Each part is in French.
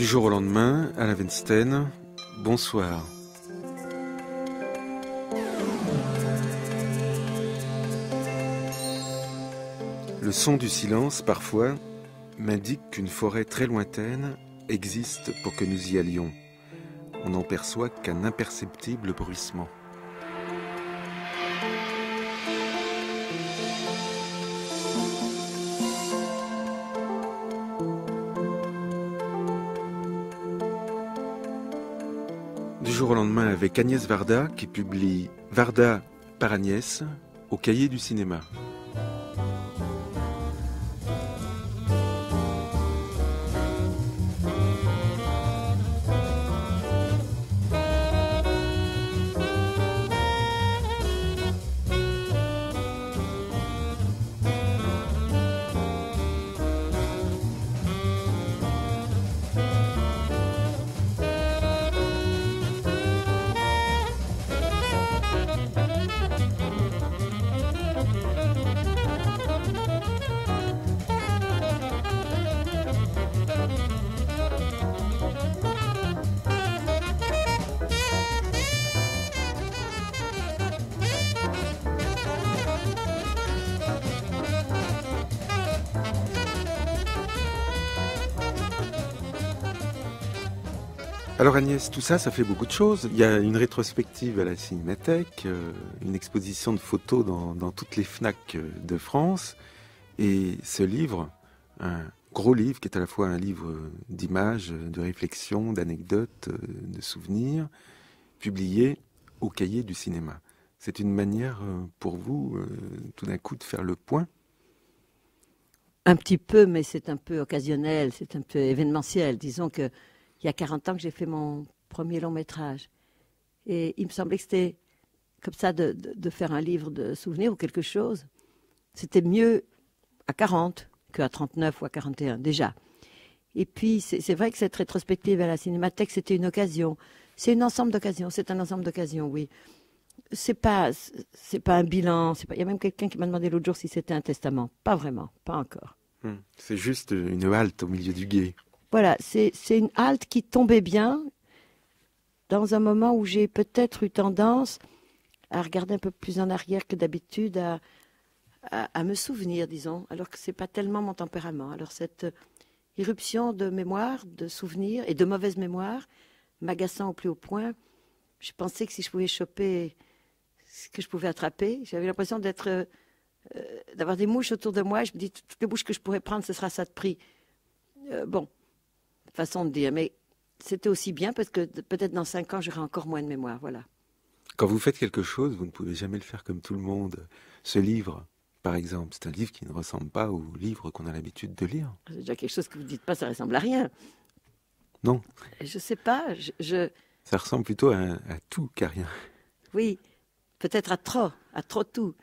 Du jour au lendemain, Alain Weinstein, bonsoir. Le son du silence, parfois, m'indique qu'une forêt très lointaine existe pour que nous y allions. On n'en perçoit qu'un imperceptible bruissement. Du jour au lendemain avec Agnès Varda qui publie Varda par Agnès au Cahier du cinéma. Alors Agnès, tout ça, ça fait beaucoup de choses. Il y a une rétrospective à la Cinémathèque, une exposition de photos dans toutes les FNAC de France, et ce livre, un gros livre qui est à la fois un livre d'images, de réflexions, d'anecdotes, de souvenirs, publié au Cahier du cinéma. C'est une manière pour vous, tout d'un coup, de faire le point? Un petit peu, mais c'est un peu occasionnel, c'est un peu événementiel. Disons que il y a 40 ans que j'ai fait mon premier long métrage. Et il me semblait que c'était comme ça de faire un livre de souvenirs ou quelque chose. C'était mieux à 40 qu'à 39 ou à 41 déjà. Et puis c'est vrai que cette rétrospective à la Cinémathèque, c'était une occasion. C'est un ensemble d'occasions, oui. C'est pas un bilan. Il y a même quelqu'un qui m'a demandé l'autre jour si c'était un testament. Pas vraiment, pas encore. C'est juste une halte au milieu du gué. Voilà, c'est une halte qui tombait bien dans un moment où j'ai peut-être eu tendance à regarder un peu plus en arrière que d'habitude, à me souvenir, disons, alors que ce n'est pas tellement mon tempérament. Alors cette irruption de mémoire, de souvenirs et de mauvaise mémoire, m'agaçant au plus haut point, je pensais que si je pouvais choper ce que je pouvais attraper, j'avais l'impression d'avoir des mouches autour de moi. Je me dis, toutes les mouches que je pourrais prendre, ce sera ça de prix. Bon. Façon de dire, mais c'était aussi bien parce que peut-être dans 5 ans, j'aurai encore moins de mémoire, voilà. Quand vous faites quelque chose, vous ne pouvez jamais le faire comme tout le monde. Ce livre, par exemple, c'est un livre qui ne ressemble pas au livre qu'on a l'habitude de lire. C'est déjà quelque chose que vous ne dites pas, ça ressemble à rien. Non. Je ne sais pas, Ça ressemble plutôt à tout qu'à rien. Oui, peut-être à trop tout.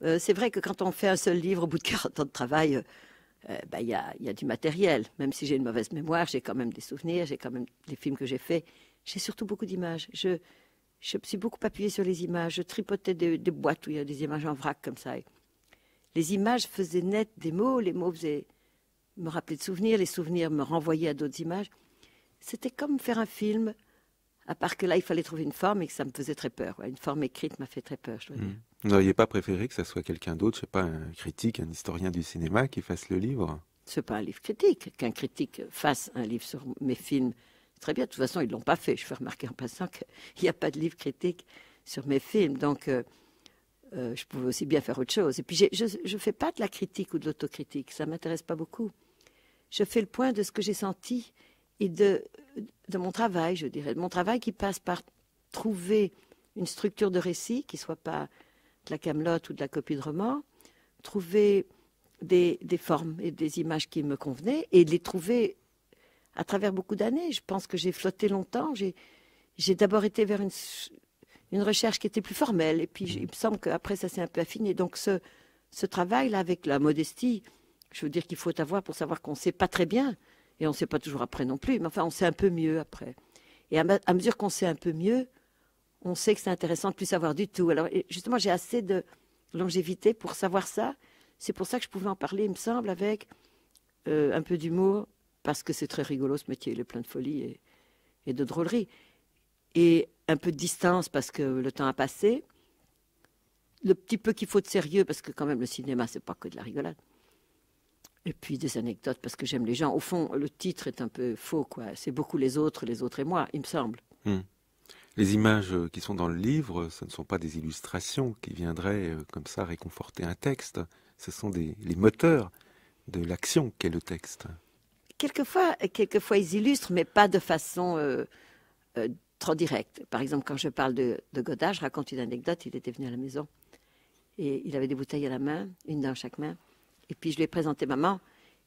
C'est vrai que quand on fait un seul livre, au bout de 40 ans de travail... il y a du matériel. Même si j'ai une mauvaise mémoire, j'ai quand même des souvenirs, j'ai quand même les films que j'ai faits. J'ai surtout beaucoup d'images. Je me suis beaucoup appuyée sur les images. Je tripotais des boîtes où il y a des images en vrac comme ça. Et les images faisaient naître des mots, les mots me rappelaient de souvenirs, les souvenirs me renvoyaient à d'autres images. C'était comme faire un film, à part que là, il fallait trouver une forme et que ça me faisait très peur. Une forme écrite m'a fait très peur, je dois dire. Vous n'auriez pas préféré que ça soit quelqu'un d'autre, je ne sais pas, un critique, un historien du cinéma qui fasse le livre? Ce n'est pas un livre critique. Qu'un critique fasse un livre sur mes films, très bien. De toute façon, ils ne l'ont pas fait. Je fais remarquer en passant qu'il n'y a pas de livre critique sur mes films. Donc, je pouvais aussi bien faire autre chose. Et puis, je ne fais pas de la critique ou de l'autocritique. Ça ne m'intéresse pas beaucoup. Je fais le point de ce que j'ai senti et de mon travail, je dirais. De mon travail qui passe par trouver une structure de récit qui ne soit pas de la camelote ou de la copie de roman, trouver des formes et des images qui me convenaient et les trouver à travers beaucoup d'années. Je pense que j'ai flotté longtemps. J'ai d'abord été vers une recherche qui était plus formelle et puis il me semble qu'après ça s'est un peu affiné. Donc ce travail-là avec la modestie, je veux dire qu'il faut avoir pour savoir qu'on ne sait pas très bien et on ne sait pas toujours après non plus, mais enfin on sait un peu mieux après. Et à mesure qu'on sait un peu mieux, on sait que c'est intéressant de ne plus savoir du tout. Alors justement, j'ai assez de longévité pour savoir ça. C'est pour ça que je pouvais en parler, il me semble, avec un peu d'humour, parce que c'est très rigolo ce métier, il est plein de folie et de drôlerie. Et un peu de distance parce que le temps a passé. Le petit peu qu'il faut de sérieux, parce que quand même le cinéma, c'est pas que de la rigolade. Et puis des anecdotes, parce que j'aime les gens. Au fond, le titre est un peu faux, quoi. C'est beaucoup les autres et moi, il me semble. Les images qui sont dans le livre, ce ne sont pas des illustrations qui viendraient comme ça réconforter un texte. Ce sont les moteurs de l'action qu'est le texte. Quelquefois, ils illustrent, mais pas de façon trop directe. Par exemple, quand je parle de Godard, je raconte une anecdote. Il était venu à la maison et il avait des bouteilles à la main, une dans chaque main. Et puis je lui ai présenté maman.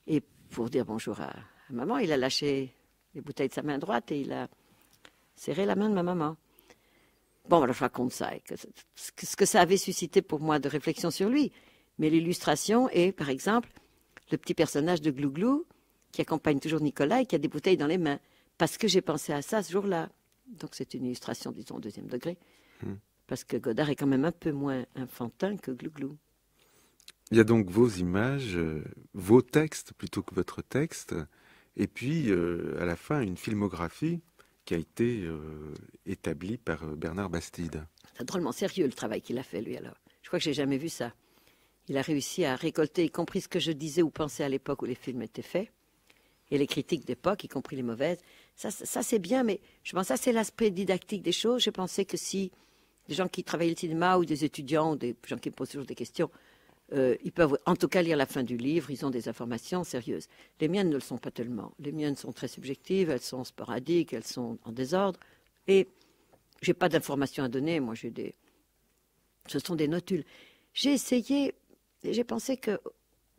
Et pour dire bonjour à maman, il a lâché les bouteilles de sa main droite et il a serré la main de ma maman. Bon, alors je raconte ça. Et ce que ça avait suscité pour moi de réflexion sur lui. Mais l'illustration est, par exemple, le petit personnage de Glouglou qui accompagne toujours Nicolas et qui a des bouteilles dans les mains. Parce que j'ai pensé à ça ce jour-là. Donc c'est une illustration, disons, au deuxième degré. Parce que Godard est quand même un peu moins enfantin que Glouglou. Il y a donc vos images, vos textes plutôt que votre texte, et puis à la fin une filmographie qui a été établie par Bernard Bastide. C'est drôlement sérieux le travail qu'il a fait lui alors. Je crois que j'ai jamais vu ça. Il a réussi à récolter, y compris ce que je disais ou pensais à l'époque où les films étaient faits, et les critiques d'époque, y compris les mauvaises. Ça c'est bien, mais je pense que ça c'est l'aspect didactique des choses. Je pensais que si des gens qui travaillent le cinéma ou des étudiants ou des gens qui me posent toujours des questions, ils peuvent en tout cas lire la fin du livre, ils ont des informations sérieuses. Les miennes ne le sont pas tellement. Les miennes sont très subjectives, elles sont sporadiques, elles sont en désordre. Et je n'ai pas d'informations à donner, moi ce sont des notules. J'ai essayé, j'ai pensé que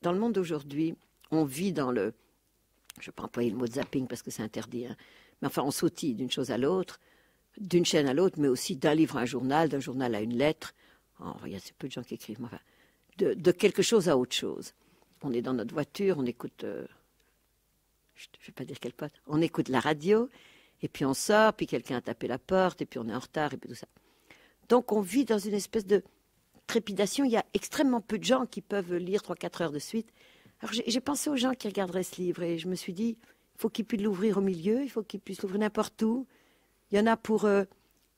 dans le monde d'aujourd'hui, on vit dans je ne vais pas employer le mot de zapping parce que c'est interdit, hein, mais enfin on sautille d'une chose à l'autre, d'une chaîne à l'autre, mais aussi d'un livre à un journal, d'un journal à une lettre. Oh, il y a assez peu de gens qui écrivent, mais enfin, de quelque chose à autre chose. On est dans notre voiture, on écoute, je ne vais pas dire quel pote, on écoute la radio, et puis on sort, puis quelqu'un a tapé la porte, et puis on est en retard, et puis tout ça. Donc on vit dans une espèce de trépidation. Il y a extrêmement peu de gens qui peuvent lire 3-4 heures de suite. Alors j'ai pensé aux gens qui regarderaient ce livre, et je me suis dit, il faut qu'ils puissent l'ouvrir au milieu, il faut qu'ils puissent l'ouvrir n'importe où. Il y en a pour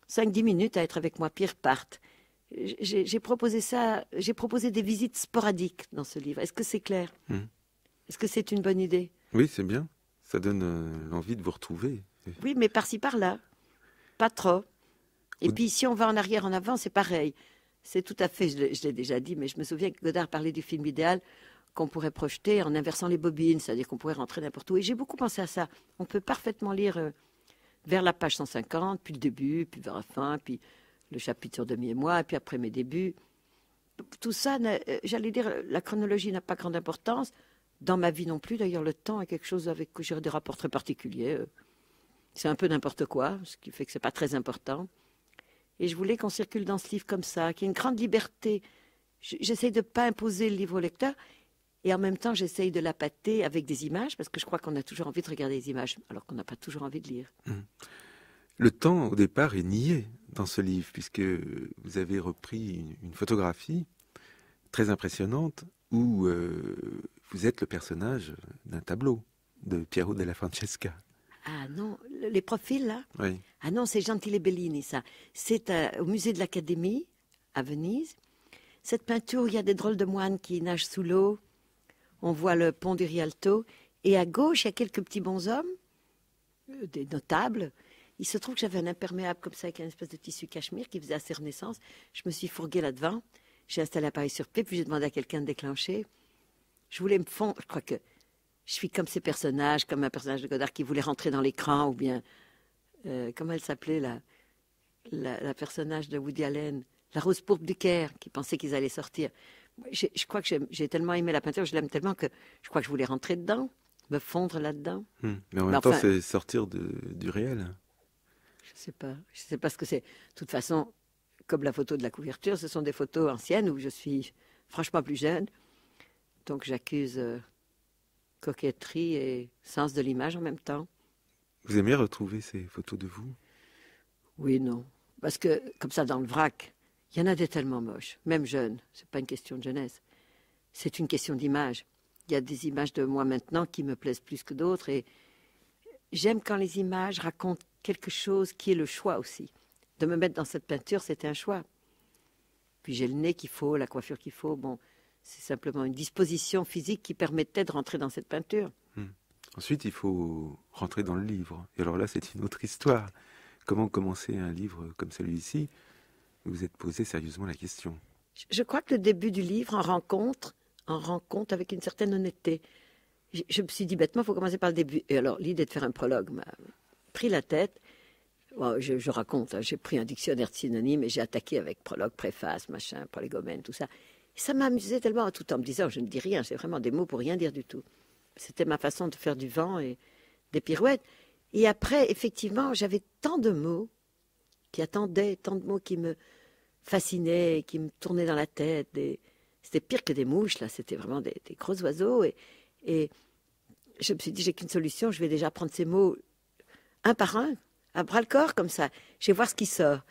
5-10 minutes à être avec moi, puis ils repartent. J'ai proposé ça, j'ai proposé des visites sporadiques dans ce livre. Est-ce que c'est clair? Est-ce que c'est une bonne idée? Oui, c'est bien. Ça donne l'envie de vous retrouver. Oui, mais par-ci, par-là. Pas trop. Et puis, si on va en arrière, en avant, c'est pareil. C'est tout à fait, je l'ai déjà dit, mais je me souviens que Godard parlait du film idéal qu'on pourrait projeter en inversant les bobines, c'est-à-dire qu'on pourrait rentrer n'importe où. Et j'ai beaucoup pensé à ça. On peut parfaitement lire vers la page 150, puis le début, puis vers la fin, puis le chapitre sur Demi et moi, et puis après mes débuts. Tout ça, j'allais dire, la chronologie n'a pas grande importance. Dans ma vie non plus, d'ailleurs, le temps est quelque chose avec que j'ai des rapports très particuliers. C'est un peu n'importe quoi, ce qui fait que c'est pas très important. Et je voulais qu'on circule dans ce livre comme ça, qu'il y ait une grande liberté. J'essaye de ne pas imposer le livre au lecteur, et en même temps, j'essaye de l'appâter avec des images, parce que je crois qu'on a toujours envie de regarder les images, alors qu'on n'a pas toujours envie de lire. Le temps, au départ, est nié dans ce livre, puisque vous avez repris une photographie très impressionnante où vous êtes le personnage d'un tableau de Piero della Francesca. Ah non, les profils, là? Oui. Ah non, c'est Gentile Bellini, ça. C'est au musée de l'Académie, à Venise. Cette peinture, il y a des drôles de moines qui nagent sous l'eau. On voit le pont du Rialto. Et à gauche, il y a quelques petits bonshommes, des notables. Il se trouve que j'avais un imperméable comme ça, avec une espèce de tissu cachemire qui faisait assez Renaissance. Je me suis fourguée là-devant. J'ai installé l'appareil sur pied, puis j'ai demandé à quelqu'un de déclencher. Je voulais me fondre. Je crois que je suis comme ces personnages, comme un personnage de Godard qui voulait rentrer dans l'écran, ou bien, comment elle s'appelait, la personnage de Woody Allen, la Rose pourpre du Caire, qui pensait qu'ils allaient sortir. Je crois que j'ai tellement aimé la peinture, je l'aime tellement que je crois que je voulais rentrer dedans, me fondre là-dedans. Mais en même temps, c'est sortir du réel. Je sais pas ce que c'est. De toute façon, comme la photo de la couverture, ce sont des photos anciennes où je suis franchement plus jeune. Donc j'accuse coquetterie et sens de l'image en même temps. Vous aimez retrouver ces photos de vous? Oui, non. Parce que, comme ça, dans le vrac, il y en a des tellement moches, même jeunes. C'est pas une question de jeunesse. C'est une question d'image. il y a des images de moi maintenant qui me plaisent plus que d'autres. Et j'aime quand les images racontent quelque chose qui est le choix aussi. De me mettre dans cette peinture, c'était un choix. Puis j'ai le nez qu'il faut, la coiffure qu'il faut. Bon, c'est simplement une disposition physique qui permettait de rentrer dans cette peinture. Ensuite, il faut rentrer dans le livre. Et alors là, c'est une autre histoire. Comment commencer un livre comme celui-ci? Vous vous êtes posé sérieusement la question. Je crois que le début du livre en rencontre avec une certaine honnêteté. Je me suis dit bêtement, il faut commencer par le début. Et alors, l'idée de faire un prologue m'a pris la tête. Bon, je raconte, hein, j'ai pris un dictionnaire de synonymes et j'ai attaqué avec prologue, préface, machin, prolégomène, tout ça. Et ça m'amusait tellement, tout en me disant, je ne dis rien, c'est vraiment des mots pour rien dire du tout. C'était ma façon de faire du vent et des pirouettes. Et après, effectivement, j'avais tant de mots qui attendaient, tant de mots qui me fascinaient, qui me tournaient dans la tête. C'était pire que des mouches, là, c'était vraiment des gros oiseaux. Et je me suis dit, j'ai qu'une solution, je vais déjà prendre ces mots un par un, à bras-le-corps, comme ça. Je vais voir ce qui sort.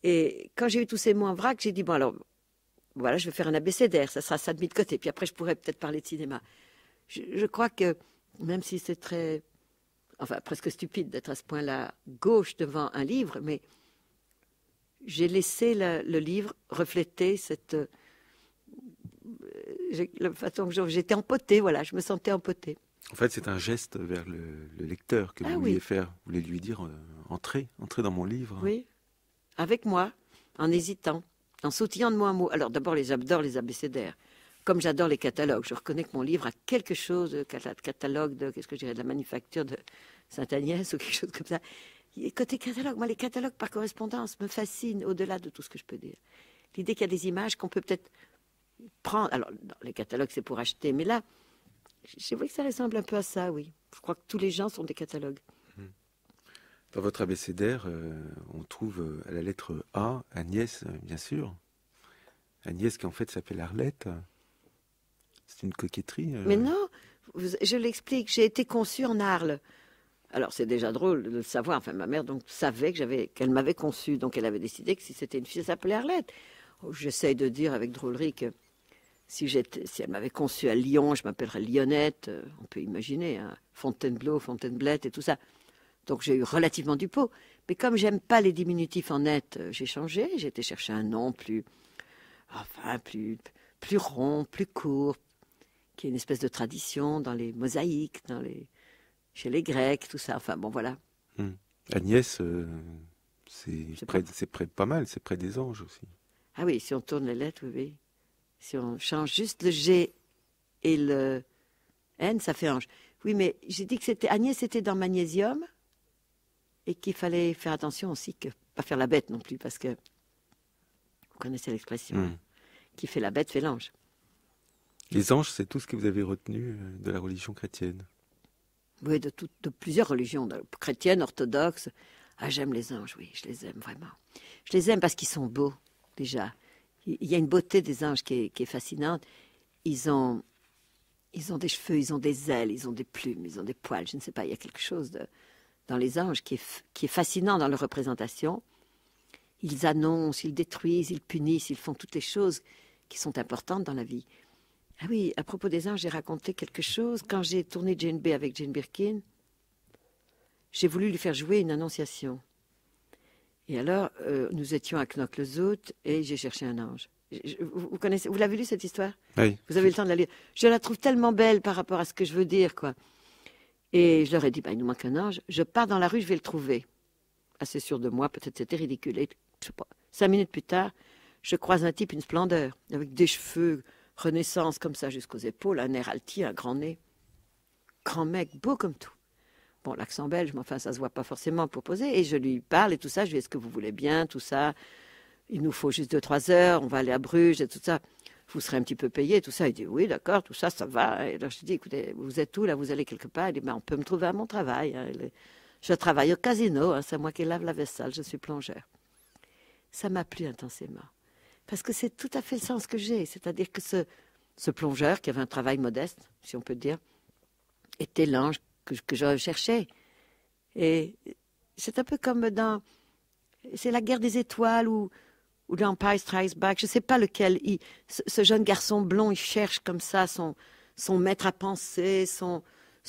Et quand j'ai eu tous ces mots en vrac, j'ai dit, bon, alors, voilà, je vais faire un abécédaire, ça sera ça de mis de côté. Puis après, je pourrais peut-être parler de cinéma. Je crois que, même si c'est très, enfin, presque stupide d'être à ce point-là gauche devant un livre, mais j'ai laissé le livre refléter cette... la façon que j'étais empotée, voilà, je me sentais empotée. En fait, c'est un geste vers le lecteur que vous vouliez faire. Vous voulez lui dire, entrez dans mon livre. Oui, avec moi, en hésitant, en sautillant de mot en mot. Alors d'abord, j'adore les abécédaires. Comme j'adore les catalogues, je reconnais que mon livre a quelque chose de catalogue de, qu'est-ce que je dirais, de la manufacture de Sainte-Agnès ou quelque chose comme ça. Et côté catalogue, moi, les catalogues par correspondance me fascinent au-delà de tout ce que je peux dire. L'idée qu'il y a des images qu'on peut peut-être prendre. Alors, dans les catalogues, c'est pour acheter, mais là, je vois que ça ressemble un peu à ça, oui. Je crois que tous les gens sont des catalogues. Dans votre abécédaire, on trouve à la lettre A, Agnès, bien sûr. Agnès qui en fait s'appelle Arlette. C'est une coquetterie. Mais non, je l'explique, j'ai été conçue en Arles. Alors c'est déjà drôle de le savoir. Enfin, ma mère donc savait qu'elle m'avait conçue, donc elle avait décidé que si c'était une fille, elle s'appelait Arlette. J'essaye de dire avec drôlerie que si elle m'avait conçue à Lyon, je m'appellerais Lyonnette. On peut imaginer, hein, Fontainebleau, Fontainebleau et tout ça. Donc j'ai eu relativement du pot. Mais comme j'aime pas les diminutifs en net, j'ai changé. J'ai été chercher un nom plus rond, plus court, qui est une espèce de tradition dans les mosaïques, chez les Grecs, tout ça. Enfin bon, voilà. Agnès, c'est pas mal, c'est près des anges aussi. Ah oui, si on tourne les lettres, oui. Si on change juste le G et le N, ça fait ange. Oui, mais j'ai dit que Agnès, c'était dans magnésium et qu'il fallait faire attention aussi, pas faire la bête non plus, parce que vous connaissez l'expression, qui fait la bête fait l'ange. Les anges, c'est tout ce que vous avez retenu de la religion chrétienne? Oui, de plusieurs religions, chrétiennes, orthodoxes. Ah, j'aime les anges, oui, je les aime vraiment. Je les aime parce qu'ils sont beaux, déjà. Il y a une beauté des anges qui est fascinante. Ils ont des cheveux, ils ont des ailes, ils ont des plumes, ils ont des poils, je ne sais pas, il y a quelque chose dans les anges qui est fascinant dans leur représentation. Ils annoncent, ils détruisent, ils punissent, ils font toutes les choses qui sont importantes dans la vie. Ah oui, à propos des anges, j'ai raconté quelque chose. Quand j'ai tourné Jane B avec Jane Birkin, j'ai voulu lui faire jouer une annonciation. Et alors, nous étions à Knokke-le-Zout et j'ai cherché un ange. Vous connaissez, vous l'avez lu cette histoire? Oui. Vous avez le temps de la lire. Je la trouve tellement belle par rapport à ce que je veux dire, quoi. Et je leur ai dit, il nous manque un ange. Je pars dans la rue, je vais le trouver. Assez sûr de moi, peut-être c'était ridicule. Et, je sais pas, 5 minutes plus tard, je croise un type, une splendeur, avec des cheveux Renaissance comme ça jusqu'aux épaules, un air altier, un grand nez. Grand mec, beau comme tout. Bon, l'accent belge, mais enfin, ça se voit pas forcément pour poser. Et je lui parle et tout ça. Je lui dis, est-ce que vous voulez bien, tout ça? Il nous faut juste 2-3 heures, on va aller à Bruges et tout ça. Vous serez un petit peu payé, tout ça. Il dit, oui, d'accord, tout ça, ça va. Et alors je lui dis, écoutez, vous êtes où, là? Vous allez quelque part? Il dit, on peut me trouver à mon travail. Hein. Je travaille au casino, hein. C'est moi qui lave la vaisselle, je suis plongeur. Ça m'a plu intensément. Parce que c'est tout à fait le sens que j'ai. C'est-à-dire que ce plongeur, qui avait un travail modeste, si on peut dire, était l'ange que je cherchais. Et c'est un peu comme dans... C'est la guerre des étoiles ou dans Empire Strikes Back. Je ne sais pas lequel. Ce jeune garçon blond, il cherche comme ça son son maître à penser, son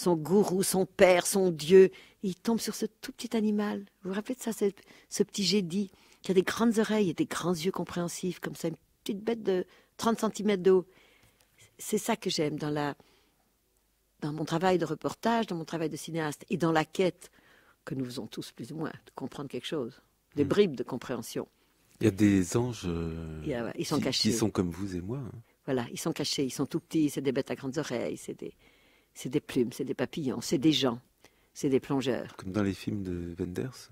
gourou, son père, son dieu. Et il tombe sur ce tout petit animal. Vous vous rappelez de ça, ce petit Jedi qui a des grandes oreilles et des grands yeux compréhensifs, comme ça, une petite bête de 30 cm de haut. C'est ça que j'aime dans mon travail de reportage, dans mon travail de cinéaste et dans la quête que nous faisons tous plus ou moins, de comprendre quelque chose, des bribes de compréhension. Il y a des anges Ils sont cachés. qui sont comme vous et moi. Voilà, ils sont cachés, ils sont tout petits, c'est des bêtes à grandes oreilles, c'est des plumes, c'est des papillons, c'est des gens, c'est des plongeurs. Comme dans les films de Wenders.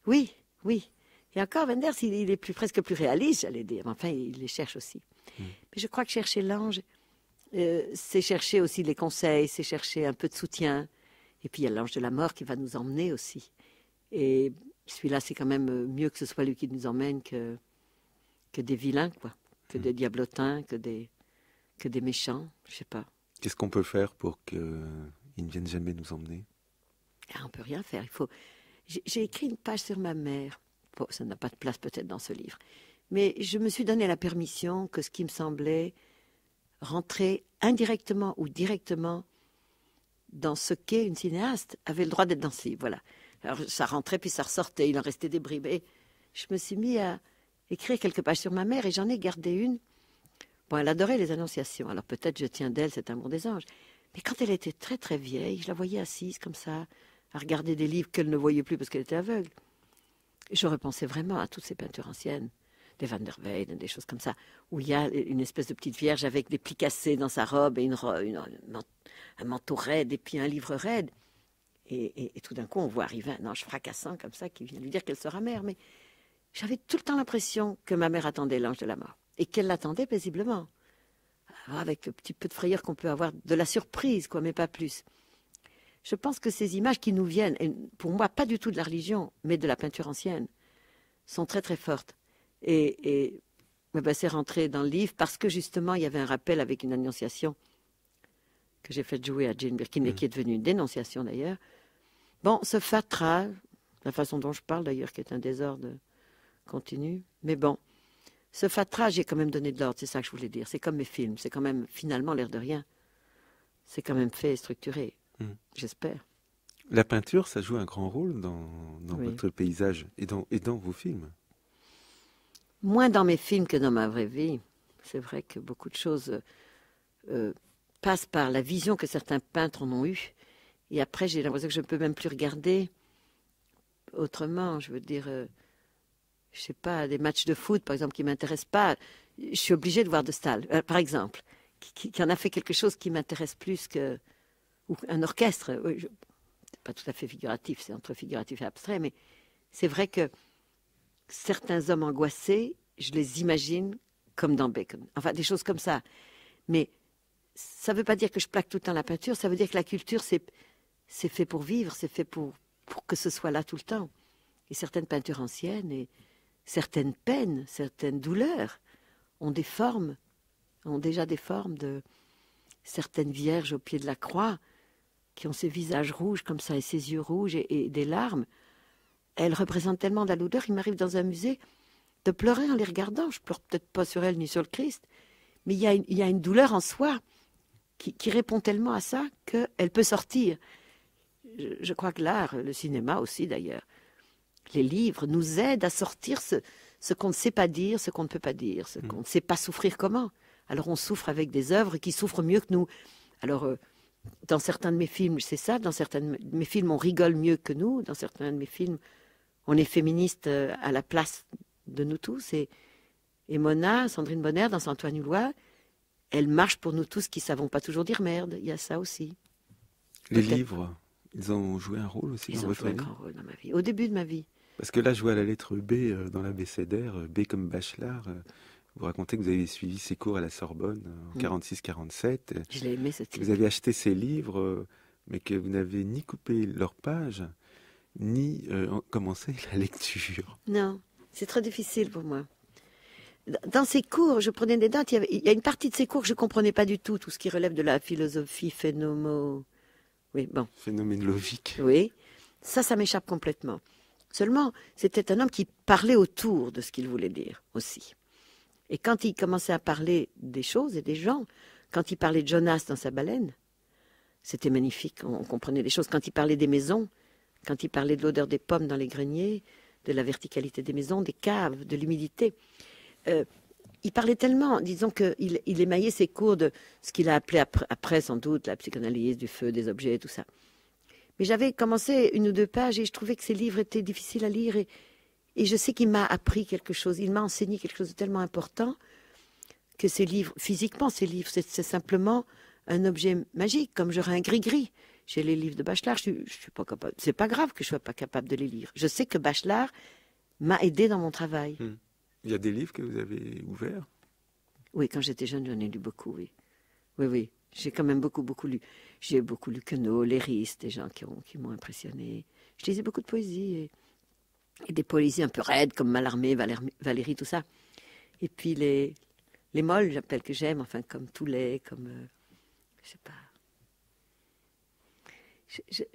Oui, oui. Et encore, Wenders, il est presque plus réaliste, j'allais dire. Enfin, il les cherche aussi. Mais je crois que chercher l'ange, c'est chercher aussi les conseils, c'est chercher un peu de soutien. Et puis, il y a l'ange de la mort qui va nous emmener aussi. Et celui-là, c'est quand même mieux que ce soit lui qui nous emmène que des vilains, quoi. Que des diablotins, que des méchants, je sais pas. Qu'est-ce qu'on peut faire pour qu'ils ne viennent jamais nous emmener? On ne peut rien faire. J'ai écrit une page sur ma mère. Bon, ça n'a pas de place peut-être dans ce livre. Mais je me suis donné la permission que ce qui me semblait rentrer indirectement ou directement dans ce qu'est une cinéaste avait le droit d'être dans ce livre. Voilà. Alors ça rentrait puis ça ressortait, il en restait des bribes. Et je me suis mis à écrire quelques pages sur ma mère et j'en ai gardé une. Bon, elle adorait les Annonciations, alors peut-être je tiens d'elle cet amour des anges. Mais quand elle était très très vieille, je la voyais assise comme ça, à regarder des livres qu'elle ne voyait plus parce qu'elle était aveugle. Et je repensais vraiment à toutes ces peintures anciennes, des Van der Weyden, des choses comme ça, où il y a une espèce de petite vierge avec des plis cassés dans sa robe et un manteau raide et puis un livre raide. Et tout d'un coup, on voit arriver un ange fracassant comme ça qui vient lui dire qu'elle sera mère. Mais j'avais tout le temps l'impression que ma mère attendait l'ange de la mort et qu'elle l'attendait paisiblement, avec le petit peu de frayeur qu'on peut avoir, de la surprise, quoi, mais pas plus. Je pense que ces images qui nous viennent, et pour moi, pas du tout de la religion, mais de la peinture ancienne, sont très très fortes. Et c'est rentré dans le livre parce que justement, il y avait un rappel avec une annonciation que j'ai fait jouer à Jane Birkin, et qui est devenue une dénonciation d'ailleurs. Bon, ce fatras, la façon dont je parle d'ailleurs, qui est un désordre continu, mais bon, ce fatras, j'ai quand même donné de l'ordre, c'est ça que je voulais dire. C'est comme mes films, c'est quand même, finalement, l'air de rien. C'est quand même fait et structuré, j'espère. La peinture, ça joue un grand rôle dans Oui. votre paysage et dans vos films. Moins dans mes films que dans ma vraie vie. C'est vrai que beaucoup de choses passent par la vision que certains peintres en ont eue. Et après, j'ai l'impression que je ne peux même plus regarder autrement. Je veux dire, je sais pas, des matchs de foot, par exemple, qui ne m'intéressent pas. Je suis obligée de voir de Stahl, par exemple, qui en a fait quelque chose qui m'intéresse plus que... Ou un orchestre. C'est pas tout à fait figuratif, c'est entre figuratif et abstrait, mais c'est vrai que certains hommes angoissés, je les imagine comme dans Bacon. Enfin, des choses comme ça. Mais ça ne veut pas dire que je plaque tout le temps la peinture, ça veut dire que la culture, c'est fait pour vivre, c'est fait pour que ce soit là tout le temps. Et certaines peintures anciennes et certaines peines, certaines douleurs ont déjà des formes de certaines vierges au pied de la croix qui ont ces visages rouges comme ça et ces yeux rouges et des larmes. Elles représentent tellement de la douleur. Il m'arrive dans un musée de pleurer en les regardant. Je pleure peut-être pas sur elles ni sur le Christ, mais il y a une douleur en soi qui répond tellement à ça qu'elle peut sortir. Je crois que l'art, le cinéma aussi d'ailleurs, les livres nous aident à sortir ce qu'on ne sait pas dire, ce qu'on ne peut pas dire, ce qu'on ne sait pas souffrir comment. Alors on souffre avec des œuvres qui souffrent mieux que nous. Alors dans certains de mes films, c'est ça. Dans certains de mes films, on rigole mieux que nous. Dans certains de mes films, on est féministe à la place de nous tous. Et Mona, Sandrine Bonner, dans Antoine Hulot, elle marche pour nous tous qui ne savons pas toujours dire merde. Il y a ça aussi. Les livres, ils ont joué un rôle aussi dans votre vie? Ils ont joué un grand rôle dans ma vie, au début de ma vie. Parce que là, je vois la lettre B dans l'abécédaire, B comme Bachelard. Vous racontez que vous avez suivi ses cours à la Sorbonne en 46-47. Je l'ai aimé, ce titre. Vous avez acheté ces livres, mais que vous n'avez ni coupé leurs pages, ni commencé la lecture. Non, c'est trop difficile pour moi. Dans ces cours, je prenais des notes. Il y a une partie de ces cours que je ne comprenais pas du tout ce qui relève de la philosophie Phénoménologique. Oui, ça m'échappe complètement. Seulement, c'était un homme qui parlait autour de ce qu'il voulait dire aussi. Et quand il commençait à parler des choses et des gens, Quand il parlait de Jonas dans sa baleine, c'était magnifique, on comprenait les choses. Quand il parlait des maisons, quand il parlait de l'odeur des pommes dans les greniers, de la verticalité des maisons, des caves, de l'humidité, il parlait tellement, disons qu'il émaillait ses cours de ce qu'il a appelé après sans doute la psychanalyse du feu, des objets, tout ça. Mais j'avais commencé 1 ou 2 pages et je trouvais que ces livres étaient difficiles à lire et je sais qu'il m'a appris quelque chose, il m'a enseigné quelque chose de tellement important que ces livres, physiquement ces livres, c'est simplement un objet magique, comme j'aurais un gris-gris. J'ai les livres de Bachelard, je suis pas capable. C'est pas grave que je sois pas capable de les lire. Je sais que Bachelard m'a aidé dans mon travail. Il y a des livres que vous avez ouverts? Oui, quand j'étais jeune, j'en ai lu beaucoup, oui. Oui, oui. J'ai quand même beaucoup lu. J'ai beaucoup lu Queneau, Léris, des gens qui m'ont impressionné. Je lisais beaucoup de poésie et des poésies un peu raides comme Mallarmé, Valérie, tout ça. Et puis les molles, j'appelle, que j'aime, enfin comme Toulet, comme je sais pas.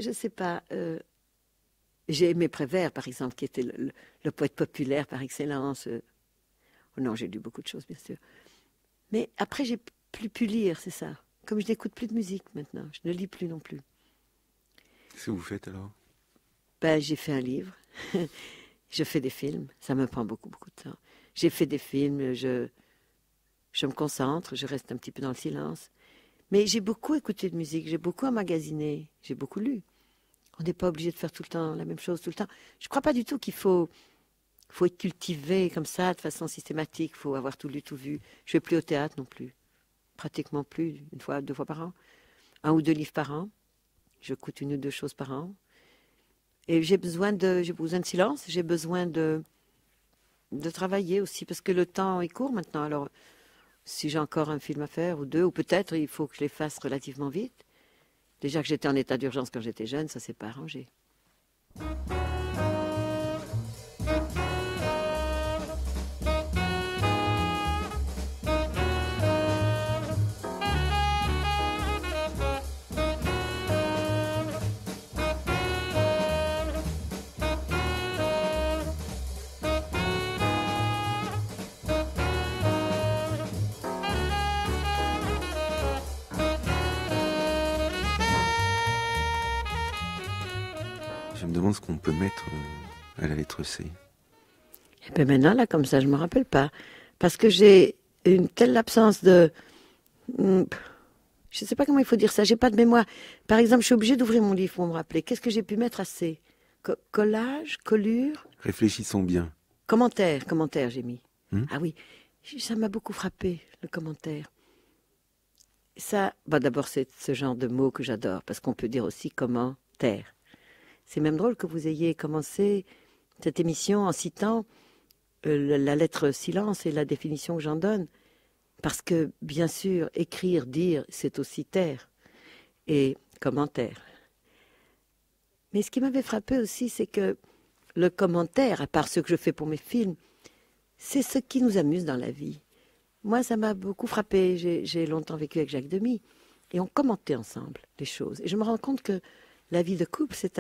Je sais pas. J'ai aimé Prévert, par exemple, qui était le poète populaire par excellence. Oh non, j'ai lu beaucoup de choses, bien sûr. Mais après, j'ai plus pu lire, c'est ça. Comme je n'écoute plus de musique maintenant, je ne lis plus non plus. Qu'est-ce que vous faites alors? Ben, j'ai fait un livre. Je fais des films. Ça me prend beaucoup de temps. J'ai fait des films. Je me concentre. Je reste un petit peu dans le silence. Mais j'ai beaucoup écouté de musique. J'ai beaucoup emmagasiné. J'ai beaucoup lu. On n'est pas obligé de faire tout le temps la même chose tout le temps. Je ne crois pas du tout qu'il faut être cultivé comme ça, de façon systématique. Il faut avoir tout lu, tout vu. Je ne vais plus au théâtre non plus. Pratiquement plus, 1 fois, 2 fois par an. 1 ou 2 livres par an. Je coûte 1 ou 2 choses par an. Et j'ai besoin de silence. J'ai besoin de travailler aussi, parce que le temps est court maintenant. Alors, si j'ai encore un film à faire, ou 2, ou peut-être il faut que je les fasse relativement vite. Déjà que j'étais en état d'urgence quand j'étais jeune, ça s'est pas arrangé. Je me demande ce qu'on peut mettre à la lettre C. Et bien maintenant, là, comme ça, je ne me rappelle pas. Parce que j'ai une telle absence de... Je ne sais pas comment il faut dire ça, j'ai pas de mémoire. Par exemple, je suis obligée d'ouvrir mon livre pour me rappeler. Qu'est-ce que j'ai pu mettre à C? Collage, collure? Réfléchissons bien. Commentaire j'ai mis. Ah oui, ça m'a beaucoup frappé, le commentaire. Ça, d'abord, c'est ce genre de mot que j'adore, parce qu'on peut dire aussi commentaire. C'est même drôle que vous ayez commencé cette émission en citant la lettre silence et la définition que j'en donne. Parce que, bien sûr, écrire, dire, c'est aussi taire. Et commentaire. Mais ce qui m'avait frappé aussi, c'est que le commentaire, à part ce que je fais pour mes films, c'est ce qui nous amuse dans la vie. Moi, ça m'a beaucoup frappé. J'ai longtemps vécu avec Jacques Demy. Et on commentait ensemble les choses. Et je me rends compte que la vie de couple, c'est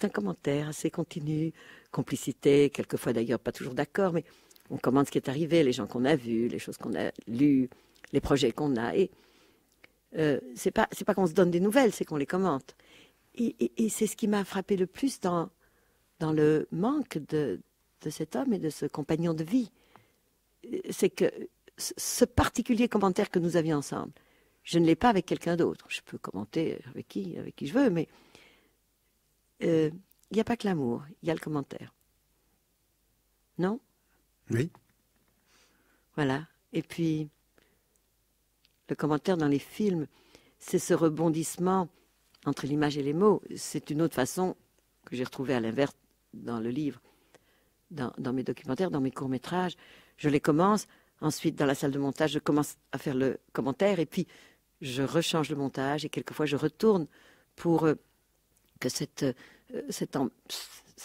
un commentaire assez continu, complicité, quelquefois d'ailleurs pas toujours d'accord, mais on commente ce qui est arrivé, les gens qu'on a vus, les choses qu'on a lues, les projets qu'on a. Et c'est pas qu'on se donne des nouvelles, c'est qu'on les commente. Et c'est ce qui m'a frappé le plus dans le manque de cet homme et de ce compagnon de vie. C'est que ce particulier commentaire que nous avions ensemble, je ne l'ai pas avec quelqu'un d'autre. Je peux commenter avec qui je veux, mais il n'y a pas que l'amour, il y a le commentaire. Non? Oui. Voilà. Et puis, le commentaire dans les films, c'est ce rebondissement entre l'image et les mots. C'est une autre façon que j'ai retrouvée à l'inverse dans le livre, dans mes documentaires, dans mes courts-métrages. Je les commence, ensuite dans la salle de montage, je commence à faire le commentaire et puis je rechange le montage et quelquefois je retourne pour que cette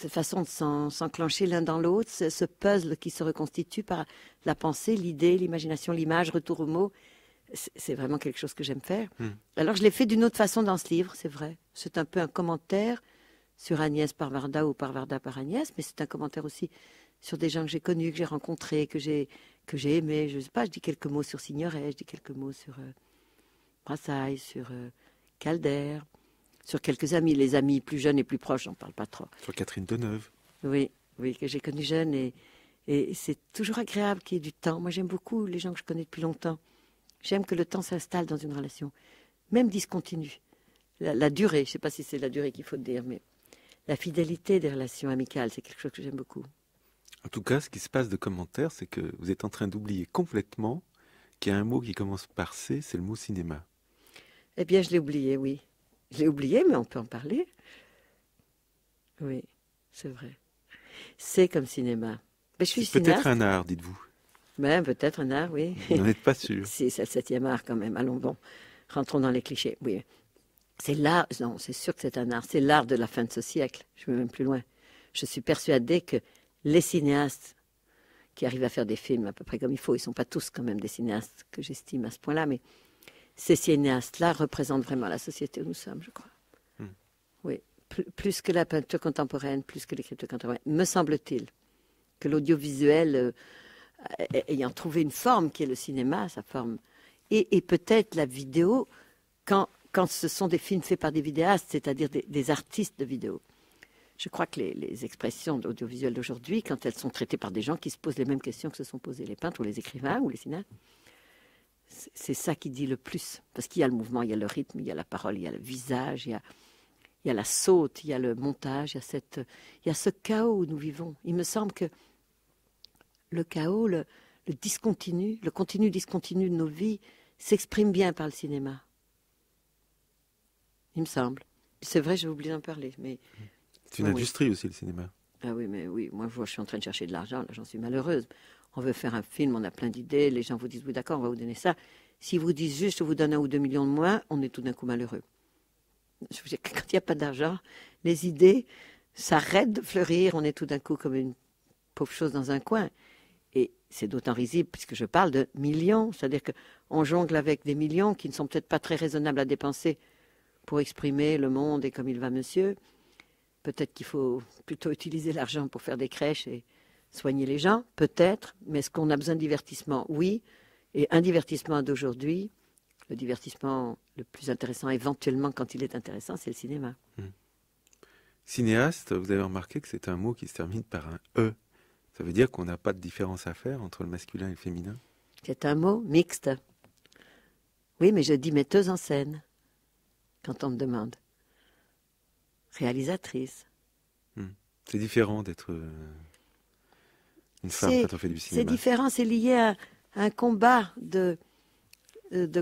façon de s'enclencher l'un dans l'autre, ce puzzle qui se reconstitue par la pensée, l'idée, l'imagination, l'image, retour aux mots, c'est vraiment quelque chose que j'aime faire. Alors je l'ai fait d'une autre façon dans ce livre, c'est vrai. C'est un peu un commentaire sur Agnès par Varda ou par Varda par Agnès, mais c'est un commentaire aussi sur des gens que j'ai connus, que j'ai rencontrés, que j'ai aimés. Je sais pas, je dis quelques mots sur Signoret, je dis quelques mots sur Brassailles, sur Calder, sur quelques amis, les amis plus jeunes et plus proches, j'en parle pas trop. Sur Catherine Deneuve. Oui, oui, que j'ai connue jeune et c'est toujours agréable qu'il y ait du temps. Moi, j'aime beaucoup les gens que je connais depuis longtemps. J'aime que le temps s'installe dans une relation, même discontinue. La durée, je ne sais pas si c'est la durée qu'il faut dire, mais la fidélité des relations amicales, c'est quelque chose que j'aime beaucoup. En tout cas, ce qui se passe de commentaires, c'est que vous êtes en train d'oublier complètement qu'il y a un mot qui commence par C, c'est le mot cinéma. Eh bien, je l'ai oublié, oui. Je l'ai oublié, mais on peut en parler. Oui, c'est vrai. C'est comme cinéma. Mais je suis c'est cinéaste. Peut-être un art, dites-vous. Ben, peut-être un art, oui. Vous n'en êtes pas sûr. Si, c'est le 7e art quand même. Allons, bon, rentrons dans les clichés. Oui. C'est l'art, non, c'est sûr que c'est un art. C'est l'art de la fin de ce siècle. Je vais même plus loin. Je suis persuadée que les cinéastes qui arrivent à faire des films à peu près comme il faut, ils ne sont pas tous quand même des cinéastes que j'estime à ce point-là, mais ces cinéastes-là représentent vraiment la société où nous sommes, je crois. Oui, plus que la peinture contemporaine, plus que l'écriture contemporaine, me semble-t-il, que l'audiovisuel, ayant trouvé une forme qui est le cinéma, sa forme, et peut-être la vidéo, quand ce sont des films faits par des vidéastes, c'est-à-dire des artistes de vidéo. Je crois que les expressions d'audiovisuel d'aujourd'hui, quand elles sont traitées par des gens qui se posent les mêmes questions que se sont posées les peintres ou les écrivains ou les cinéastes, c'est ça qui dit le plus. Parce qu'il y a le mouvement, il y a le rythme, il y a la parole, il y a le visage, il y a la saute, il y a le montage, il y a ce chaos où nous vivons. Il me semble que le chaos, le discontinu, le continu-discontinu de nos vies s'exprime bien par le cinéma. Il me semble. C'est vrai, j'ai oublié d'en parler, mais... C'est une industrie aussi, le cinéma. Ah oui, mais oui, moi je suis en train de chercher de l'argent, là j'en suis malheureuse. On veut faire un film, on a plein d'idées, les gens vous disent, oui d'accord, on va vous donner ça. S'ils vous disent juste, je vous donne 1 ou 2 millions de moins, on est tout d'un coup malheureux. Je veux dire, quand il n'y a pas d'argent, les idées s'arrêtent de fleurir, on est tout d'un coup comme une pauvre chose dans un coin. Et c'est d'autant risible puisque je parle de millions, c'est-à-dire qu'on jongle avec des millions qui ne sont peut-être pas très raisonnables à dépenser pour exprimer le monde et comme il va monsieur. Peut-être qu'il faut plutôt utiliser l'argent pour faire des crèches et soigner les gens, peut-être, mais est-ce qu'on a besoin de divertissement? Oui, et un divertissement d'aujourd'hui, le divertissement le plus intéressant éventuellement quand il est intéressant, c'est le cinéma. Cinéaste, vous avez remarqué que c'est un mot qui se termine par un « e ». Ça veut dire qu'on n'a pas de différence à faire entre le masculin et le féminin? C'est un mot mixte. Oui, mais je dis metteuse en scène, quand on me demande. Réalisatrice. C'est différent d'être une femme quand on fait du cinéma. C'est différent, c'est lié à un combat de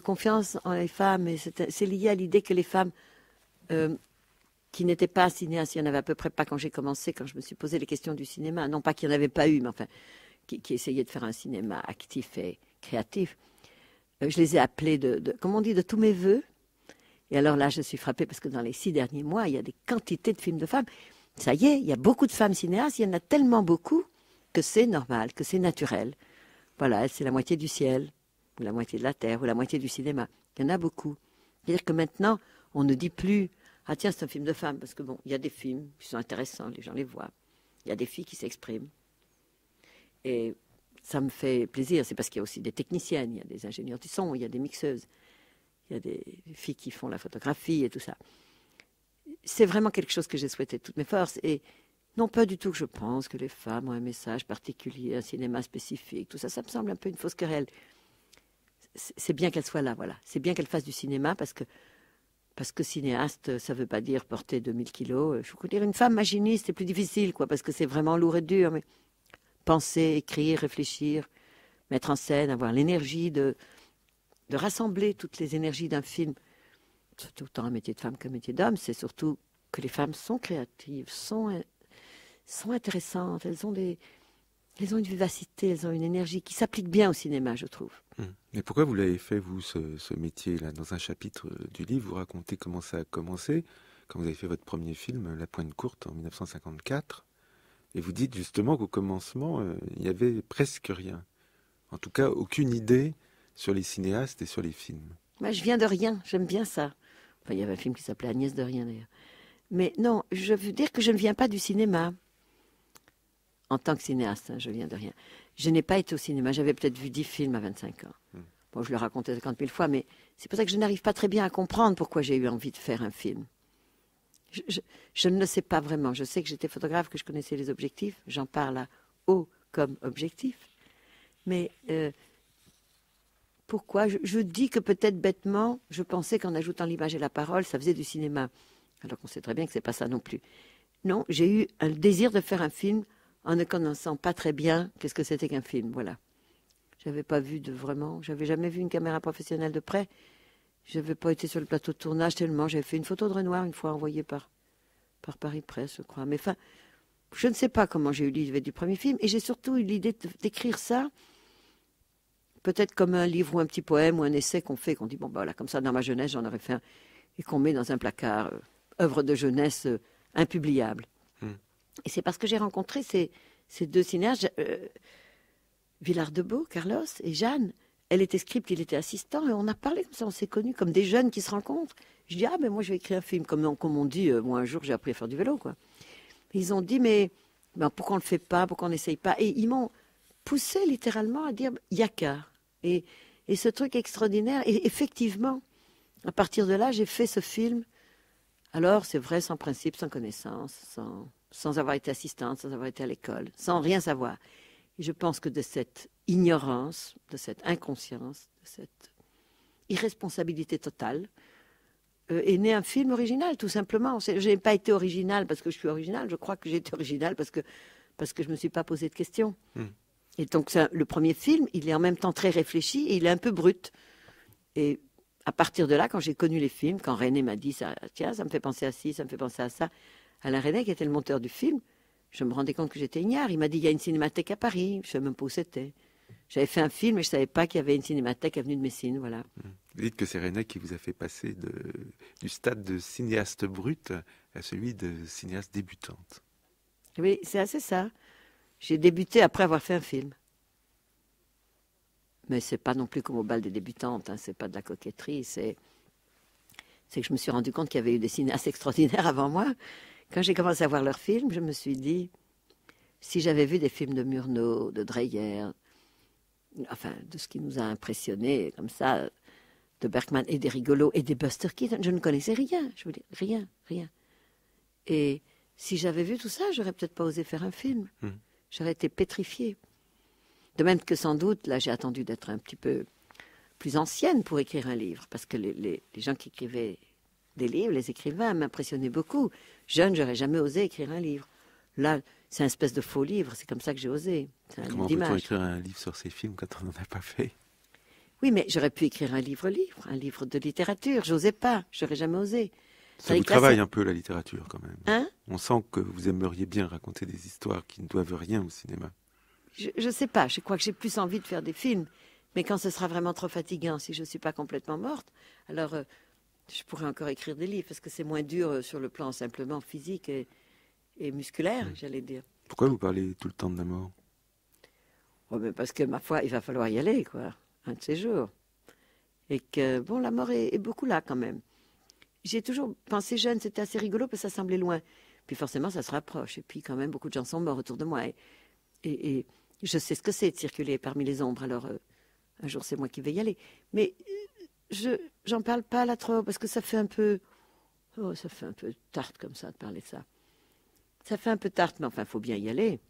confiance en les femmes. Et c'est lié à l'idée que les femmes qui n'étaient pas cinéastes, il n'y en avait à peu près pas quand j'ai commencé, quand je me suis posé les questions du cinéma. Non pas qu'il n'y en avait pas eu, mais enfin, qui essayaient de faire un cinéma actif et créatif. Je les ai appelées, comme on dit, de tous mes voeux. Et alors là, je suis frappée parce que dans les 6 derniers mois, il y a des quantités de films de femmes. Ça y est, il y a beaucoup de femmes cinéastes, il y en a tellement beaucoup que c'est normal, que c'est naturel. Voilà, c'est la moitié du ciel, ou la moitié de la terre, ou la moitié du cinéma. Il y en a beaucoup. C'est-à-dire que maintenant, on ne dit plus « Ah tiens, c'est un film de femmes », parce que bon, il y a des films qui sont intéressants, les gens les voient. Il y a des filles qui s'expriment. Et ça me fait plaisir, c'est parce qu'il y a aussi des techniciennes, il y a des ingénieurs du son, il y a des mixeuses. Il y a des filles qui font la photographie et tout ça. C'est vraiment quelque chose que j'ai souhaité de toutes mes forces. Et non pas du tout que je pense que les femmes ont un message particulier, un cinéma spécifique, tout ça. Ça me semble un peu une fausse querelle. C'est bien qu'elles soient là, voilà. C'est bien qu'elles fassent du cinéma parce que cinéaste, ça ne veut pas dire porter 2000 kilos. Je veux dire, une femme machiniste, c'est plus difficile, quoi, parce que c'est vraiment lourd et dur. Mais penser, écrire, réfléchir, mettre en scène, avoir l'énergie de rassembler toutes les énergies d'un film, c'est autant un métier de femme qu'un métier d'homme, c'est surtout que les femmes sont créatives, sont intéressantes, elles ont une vivacité, elles ont une énergie qui s'applique bien au cinéma, je trouve. Mais pourquoi vous l'avez fait, vous, ce métier-là? Dans un chapitre du livre, vous racontez comment ça a commencé, quand vous avez fait votre premier film, La Pointe Courte, en 1954, et vous dites justement qu'au commencement, il n'y avait presque rien. En tout cas, aucune idée sur les cinéastes et sur les films. Moi, je viens de rien, j'aime bien ça. Enfin, il y avait un film qui s'appelait Agnès de rien, d'ailleurs. Mais non, je veux dire que je ne viens pas du cinéma. En tant que cinéaste, je viens de rien. Je n'ai pas été au cinéma, j'avais peut-être vu 10 films à 25 ans. Bon, je le racontais 50 000 fois, mais c'est pour ça que je n'arrive pas très bien à comprendre pourquoi j'ai eu envie de faire un film. Je ne le sais pas vraiment. Je sais que j'étais photographe, que je connaissais les objectifs. J'en parle à haut comme objectif. Mais pourquoi je dis que peut-être bêtement, je pensais qu'en ajoutant l'image et la parole, ça faisait du cinéma. Alors qu'on sait très bien que ce n'est pas ça non plus. Non, j'ai eu un désir de faire un film en ne connaissant pas très bien qu'est-ce que c'était qu'un film. Voilà. J'avais jamais vu une caméra professionnelle de près. Je n'avais pas été sur le plateau de tournage tellement. J'avais fait une photo de Renoir une fois envoyée par Paris Presse, je crois. Mais enfin, je ne sais pas comment j'ai eu l'idée du premier film. Et j'ai surtout eu l'idée d'écrire ça, peut-être comme un livre ou un petit poème ou un essai qu'on dit, bon, ben voilà, comme ça, dans ma jeunesse, j'en aurais fait un, et qu'on met dans un placard, œuvre de jeunesse impubliable. Et c'est parce que j'ai rencontré ces deux cinéastes, Villar-de-Beau, Carlos, et Jeanne. Elle était script, il était assistant, et on a parlé comme ça, on s'est connus comme des jeunes qui se rencontrent. Je dis, ben moi je vais écrire un film, comme on dit, moi un jour j'ai appris à faire du vélo, quoi. Et ils ont dit, mais pourquoi on ne le fait pas, pourquoi on n'essaye pas? Et ils m'ont poussé littéralement à dire, il n'y a qu'à. Et ce truc extraordinaire, et effectivement, à partir de là, j'ai fait ce film. Alors, c'est vrai, sans principe, sans connaissance, sans avoir été assistante, sans avoir été à l'école, sans rien savoir. Et je pense que de cette ignorance, de cette inconscience, de cette irresponsabilité totale, est né un film original, tout simplement. Je n'ai pas été original parce que je suis original, je crois que j'ai été original parce que je ne me suis pas posé de questions. Et donc, le premier film, il est en même temps très réfléchi et il est un peu brut. Et à partir de là, quand j'ai connu les films, quand René m'a dit, tiens, ça me fait penser à ci, ça me fait penser à ça, Alain René, qui était le monteur du film, je me rendais compte que j'étais ignare. Il m'a dit, il y a une cinémathèque à Paris. Je ne savais même pas où c'était. J'avais fait un film et je ne savais pas qu'il y avait une cinémathèque avenue de Messine, voilà. Vous dites que c'est René qui vous a fait passer du stade de cinéaste brut à celui de cinéaste débutante. Oui, c'est assez ça. J'ai débuté après avoir fait un film. Mais c'est pas non plus comme au bal des débutantes, hein. C'est pas de la coquetterie, c'est que je me suis rendu compte qu'il y avait eu des cinéastes extraordinaires avant moi. Quand j'ai commencé à voir leurs films, je me suis dit, si j'avais vu des films de Murnau, de Dreyer, enfin, de ce qui nous a impressionnés, comme ça, de Bergman et des rigolos et des Buster Keaton, je ne connaissais rien, je veux dire, rien. Et si j'avais vu tout ça, j'aurais peut-être pas osé faire un film. J'aurais été pétrifiée. De même que sans doute, là, j'ai attendu d'être un petit peu plus ancienne pour écrire un livre, parce que les gens qui écrivaient des livres, les écrivains, m'impressionnaient beaucoup. Jeune, j'aurais jamais osé écrire un livre. Là, c'est une espèce de faux livre, c'est comme ça que j'ai osé. Comment peut-on écrire un livre sur ces films quand on n'en a pas fait? Oui, mais j'aurais pu écrire un livre de littérature. J'osais pas, j'aurais jamais osé. Ça vous travaille un peu la littérature quand même. Hein? On sent que vous aimeriez bien raconter des histoires qui ne doivent rien au cinéma. Je sais pas, je crois que j'ai plus envie de faire des films. Mais quand ce sera vraiment trop fatigant, si je ne suis pas complètement morte, alors je pourrais encore écrire des livres, parce que c'est moins dur sur le plan simplement physique et musculaire, j'allais dire. Pourquoi vous parlez tout le temps de la mort? Mais parce que, ma foi, il va falloir y aller, quoi, un de ces jours. Et que, bon, la mort est beaucoup là, quand même. J'ai toujours pensé jeune, c'était assez rigolo, parce que ça semblait loin. Puis forcément, ça se rapproche. Et puis, quand même, beaucoup de gens sont morts autour de moi. Et je sais ce que c'est de circuler parmi les ombres, alors un jour, c'est moi qui vais y aller. Mais j'en parle pas là trop, parce que ça fait un peu... Oh, ça fait un peu tarte, comme ça, de parler de ça. Ça fait un peu tarte, mais enfin, il faut bien y aller.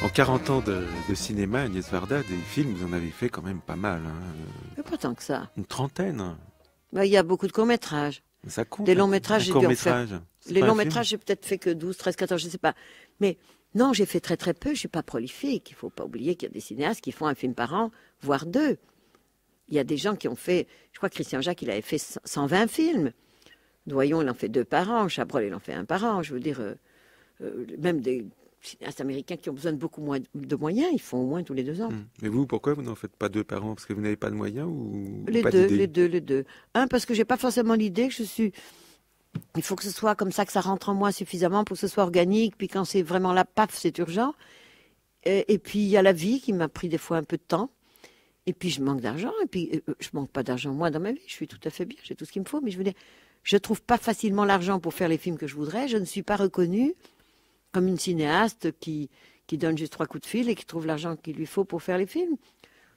En 40 ans de cinéma, Agnès Varda, des films, vous en avez fait quand même pas mal. Mais pas tant que ça. Une trentaine. Il y a beaucoup de courts-métrages. Ça compte. Des longs-métrages, j'ai dû en faire. Les longs-métrages, j'ai peut-être fait que 12, 13, 14, je ne sais pas. Mais non, j'ai fait très très peu, je ne suis pas prolifique. Il ne faut pas oublier qu'il y a des cinéastes qui font un film par an, voire deux. Il y a des gens qui ont fait, je crois que Christian Jacques, il avait fait 120 films. Doyon, il en fait 2 par an. Chabrol, il en fait 1 par an. Je veux dire, même des cinéastes américains qui ont besoin de beaucoup moins de moyens, ils font au moins tous les 2 ans. Mais vous, pourquoi vous n'en faites pas 2 par an? Parce que vous n'avez pas de moyens ou Les pas deux, d'idée? les deux. Un, parce que j'ai pas forcément l'idée que je suis. Il faut que ce soit comme ça, que ça rentre en moi suffisamment pour que ce soit organique. Puis quand c'est vraiment là, paf, c'est urgent. Et puis il y a la vie qui m'a pris des fois un peu de temps. Et puis je manque d'argent. Et puis je manque pas d'argent moi dans ma vie. Je suis tout à fait bien. J'ai tout ce qu'il me faut. Mais je veux dire, je trouve pas facilement l'argent pour faire les films que je voudrais. Je ne suis pas reconnue comme une cinéaste qui donne juste 3 coups de fil et qui trouve l'argent qu'il lui faut pour faire les films.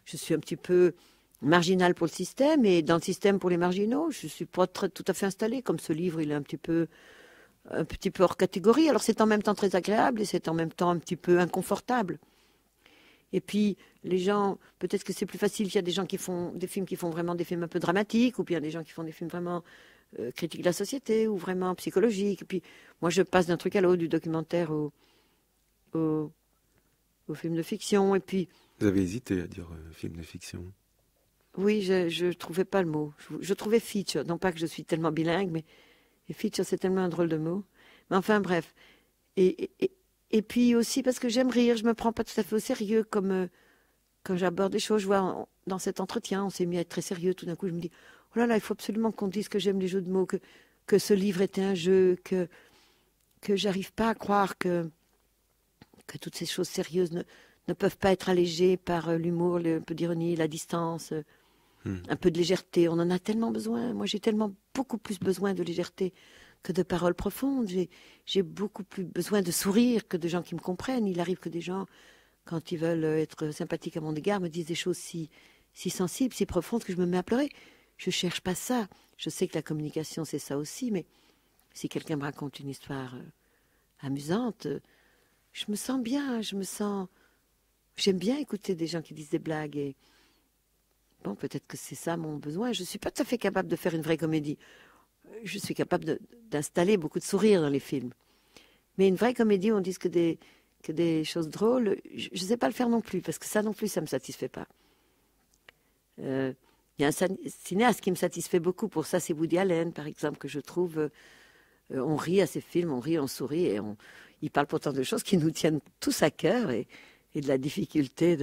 Je suis un petit peu marginale pour le système et dans le système pour les marginaux. Je ne suis pas tout à fait installée. Comme ce livre, il est un petit peu hors catégorie. Alors c'est en même temps très agréable et c'est en même temps un petit peu inconfortable. Et puis les gens, peut-être que c'est plus facile. Il y a des gens qui font des films qui font vraiment des films un peu dramatiques, ou bien des gens qui font des films vraiment critiques de la société ou vraiment psychologiques. Et puis moi, je passe d'un truc à l'autre, du documentaire au film de fiction. Et puis Vous avez hésité à dire film de fiction? oui, je trouvais pas le mot. Je trouvais feature. Non pas que je suis tellement bilingue, mais feature, c'est tellement un drôle de mot. Mais enfin, bref. Et puis aussi parce que j'aime rire, je me prends pas tout à fait au sérieux comme quand j'aborde des choses. Je vois dans cet entretien, on s'est mis à être très sérieux. Tout d'un coup, je me dis, oh là là, il faut absolument qu'on dise que j'aime les jeux de mots, que ce livre était un jeu, que j'arrive pas à croire que toutes ces choses sérieuses ne peuvent pas être allégées par l'humour, un peu d'ironie, la distance. Un peu de légèreté, on en a tellement besoin. Moi, j'ai tellement beaucoup plus besoin de légèreté que de paroles profondes. J'ai beaucoup plus besoin de sourire que de gens qui me comprennent. Il arrive que des gens, quand ils veulent être sympathiques à mon égard, me disent des choses si sensibles, si profondes que je me mets à pleurer. Je cherche pas ça. Je sais que la communication, c'est ça aussi, mais si quelqu'un me raconte une histoire amusante, je me sens bien, j'aime bien écouter des gens qui disent des blagues et bon, peut-être que c'est ça mon besoin. Je ne suis pas tout à fait capable de faire une vraie comédie. Je suis capable d'installer beaucoup de sourires dans les films. Mais une vraie comédie, on dit que des choses drôles, je ne sais pas le faire non plus, parce que ça non plus, ça ne me satisfait pas. Il y a un cinéaste qui me satisfait beaucoup pour ça, c'est Woody Allen, par exemple, que je trouve... on rit à ses films, on rit, on sourit, et il parle pourtant de choses qui nous tiennent tous à cœur, et de la difficulté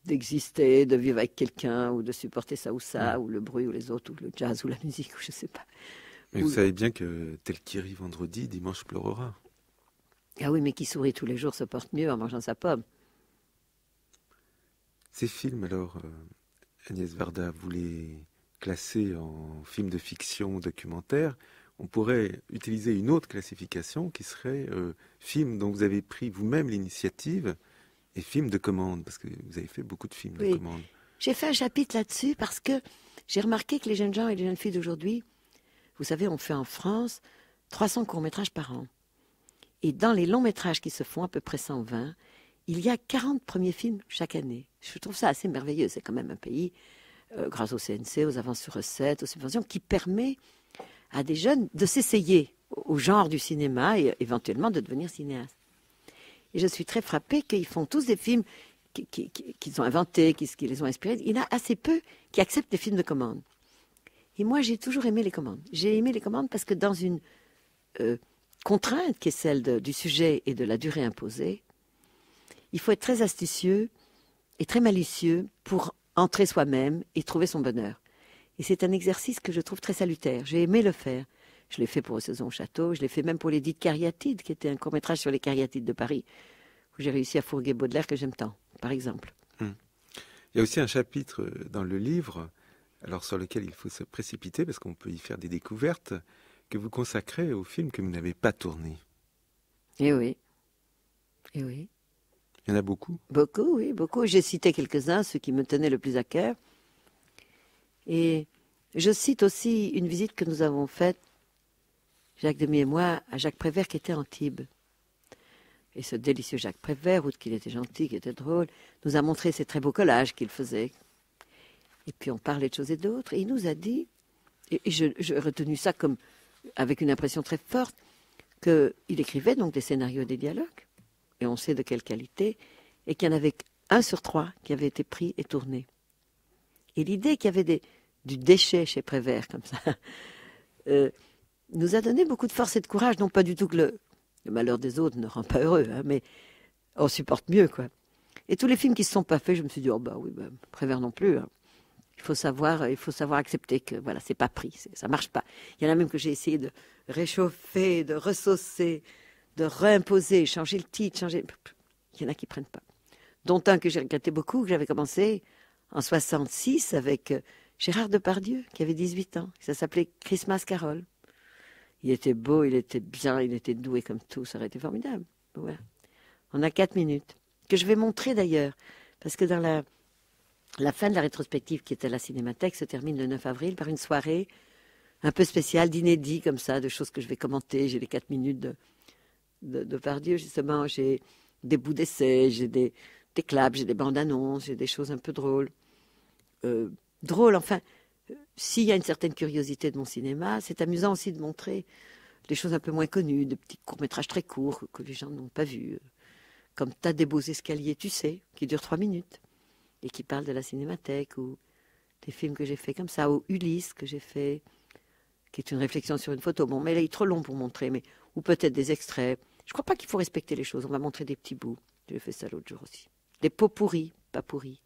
d'exister, de vivre avec quelqu'un, ou de supporter ça ou ça, ou le bruit, ou les autres, ou le jazz, ou la musique, ou je sais pas. Mais vous savez bien que tel qui rit vendredi, dimanche pleurera. Ah oui, mais qui sourit tous les jours se porte mieux en mangeant sa pomme. Ces films, alors, Agnès Varda, vous les classez en films de fiction, documentaire. On pourrait utiliser une autre classification qui serait film dont vous avez pris vous-même l'initiative, et films de commande, parce que vous avez fait beaucoup de films de commande. J'ai fait un chapitre là-dessus parce que j'ai remarqué que les jeunes gens et les jeunes filles d'aujourd'hui, vous savez, on fait en France 300 courts-métrages par an. Et dans les longs-métrages qui se font, à peu près 120, il y a 40 premiers films chaque année. Je trouve ça assez merveilleux. C'est quand même un pays, grâce au CNC, aux avances sur recettes, aux subventions, qui permet à des jeunes de s'essayer au genre du cinéma et éventuellement de devenir cinéaste. Et je suis très frappée qu'ils font tous des films qu'ils ont inventés, qui les ont inspirés. Il y en a assez peu qui acceptent des films de commande. Et moi, j'ai toujours aimé les commandes. J'ai aimé les commandes parce que dans une contrainte qui est celle du sujet et de la durée imposée, il faut être très astucieux et très malicieux pour entrer soi-même et trouver son bonheur. Et c'est un exercice que je trouve très salutaire. J'ai aimé le faire. Je l'ai fait pour Saison au Château, je l'ai fait même pour l'Édith Cariatide, qui était un court-métrage sur les cariatides de Paris, où j'ai réussi à fourguer Baudelaire, que j'aime tant, par exemple. Il y a aussi un chapitre dans le livre, alors sur lequel il faut se précipiter, parce qu'on peut y faire des découvertes, que vous consacrez aux films que vous n'avez pas tournés. Eh oui. Eh oui. Il y en a beaucoup? Beaucoup, oui, beaucoup. J'ai cité quelques-uns, ceux qui me tenaient le plus à cœur. Et je cite aussi une visite que nous avons faite, Jacques Demy et moi, à Jacques Prévert qui était à Antibes. Et ce délicieux Jacques Prévert, outre qu'il était gentil, qu'il était drôle, nous a montré ces très beaux collages qu'il faisait. Et puis on parlait de choses et d'autres, et il nous a dit, et j'ai retenu ça comme avec une impression très forte, qu'il écrivait donc des scénarios et des dialogues, et on sait de quelle qualité, et qu'il y en avait 1 sur 3 qui avait été pris et tourné. Et l'idée qu'il y avait du déchet chez Prévert, comme ça, nous a donné beaucoup de force et de courage. Non pas du tout que Le malheur des autres ne rend pas heureux, hein, mais on supporte mieux, quoi. Et tous les films qui ne se sont pas faits, je me suis dit, oh bah oui, bah, Prévert non plus. Hein. Il faut savoir accepter que voilà, c'est pas pris, ça marche pas. Il y en a même que j'ai essayé de réchauffer, de ressaucer, de réimposer, changer le titre, changer. Il y en a qui prennent pas. Dont un que j'ai regretté beaucoup, que j'avais commencé en 66 avec Gérard Depardieu, qui avait 18 ans. Ça s'appelait Christmas Carol. Il était beau, il était bien, il était doué comme tout, ça aurait été formidable. Voilà. On a 4 minutes, que je vais montrer d'ailleurs, parce que dans la fin de la rétrospective qui était à la Cinémathèque se termine le 9 avril par une soirée un peu spéciale, d'inédits comme ça, de choses que je vais commenter. J'ai les 4 minutes de Depardieu, justement, j'ai des bouts d'essai, j'ai des claps, j'ai des bandes annonces, j'ai des choses un peu drôles. Drôles, enfin, s'il y a une certaine curiosité de mon cinéma, c'est amusant aussi de montrer des choses un peu moins connues, de petits courts-métrages très courts que les gens n'ont pas vus, comme T'as des beaux escaliers, tu sais, qui durent 3 minutes et qui parlent de la Cinémathèque, ou des films que j'ai fait comme ça, ou Ulysse que j'ai fait, qui est une réflexion sur une photo. Bon, mais là, il est trop long pour montrer, mais ou peut-être des extraits. Je crois pas qu'il faut respecter les choses. On va montrer des petits bouts. J'ai fait ça l'autre jour aussi. Des pots pourris, pas pourris.